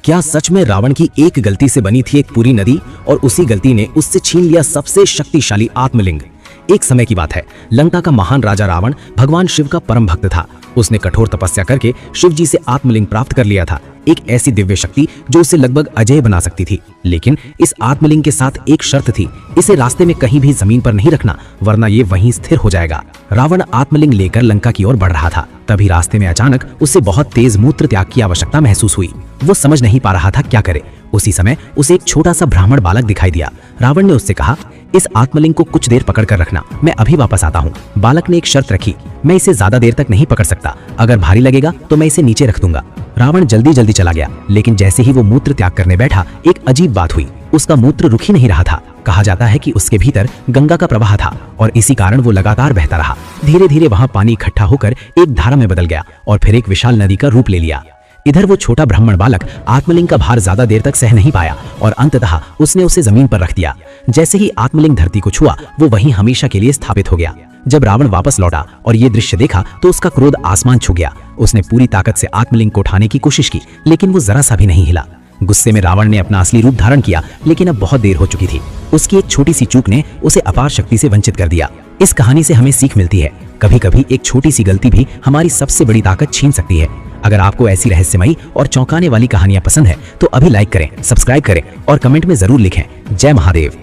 क्या सच में रावण की एक गलती से बनी थी एक पूरी नदी और उसी गलती ने उससे छीन लिया सबसे शक्तिशाली आत्मलिंग? एक समय की बात है, लंका का महान राजा रावण भगवान शिव का परम भक्त था। उसने कठोर तपस्या करके शिव जी से आत्मलिंग प्राप्त कर लिया था, एक ऐसी दिव्य शक्ति जो उसे लगभग अजय बना सकती थी। लेकिन इस आत्मलिंग के साथ एक शर्त थी, इसे रास्ते में कहीं भी जमीन पर नहीं रखना, वरना ये वहीं स्थिर हो जाएगा। रावण आत्मलिंग लेकर लंका की ओर बढ़ रहा था, तभी रास्ते में अचानक उसे बहुत तेज मूत्र त्याग की आवश्यकता महसूस हुई। वो समझ नहीं पा रहा था क्या करे। उसी समय उसे एक छोटा सा ब्राह्मण बालक दिखाई दिया। रावण ने उससे कहा, इस आत्मलिंग को कुछ देर पकड़ कर रखना, मैं अभी वापस आता हूँ। बालक ने एक शर्त रखी, मैं इसे ज्यादा देर तक नहीं पकड़ सकता, अगर भारी लगेगा तो मैं इसे नीचे रख दूंगा। रावण जल्दी जल्दी चला गया, लेकिन जैसे ही वो मूत्र त्याग करने बैठा, एक अजीब बात हुई, उसका मूत्र रुक ही नहीं रहा था। कहा जाता है कि उसके भीतर गंगा का प्रवाह था और इसी कारण वो लगातार बहता रहा। धीरे धीरे वहां पानी इकट्ठा होकर एक धारा में बदल गया और फिर एक विशाल नदी का रूप ले लिया। इधर वो छोटा ब्राह्मण बालक आत्मलिंग का भार ज्यादा देर तक सह नहीं पाया और अंततः उसने उसे जमीन पर रख दिया। जैसे ही आत्मलिंग धरती को छुआ, वो वहीं हमेशा के लिए स्थापित हो गया। जब रावण वापस लौटा और ये दृश्य देखा तो उसका क्रोध आसमान छू गया। उसने पूरी ताकत से आत्मलिंग को उठाने की कोशिश की, लेकिन वो जरा सा भी नहीं हिला। गुस्से में रावण ने अपना असली रूप धारण किया, लेकिन अब बहुत देर हो चुकी थी। उसकी एक छोटी सी चूक ने उसे अपार शक्ति से वंचित कर दिया। इस कहानी से हमें सीख मिलती है, कभी कभी एक छोटी सी गलती भी हमारी सबसे बड़ी ताकत छीन सकती है। अगर आपको ऐसी रहस्यमयी और चौंकाने वाली कहानियां पसंद है तो अभी लाइक करें, सब्सक्राइब करें और कमेंट में जरूर लिखें, जय महादेव।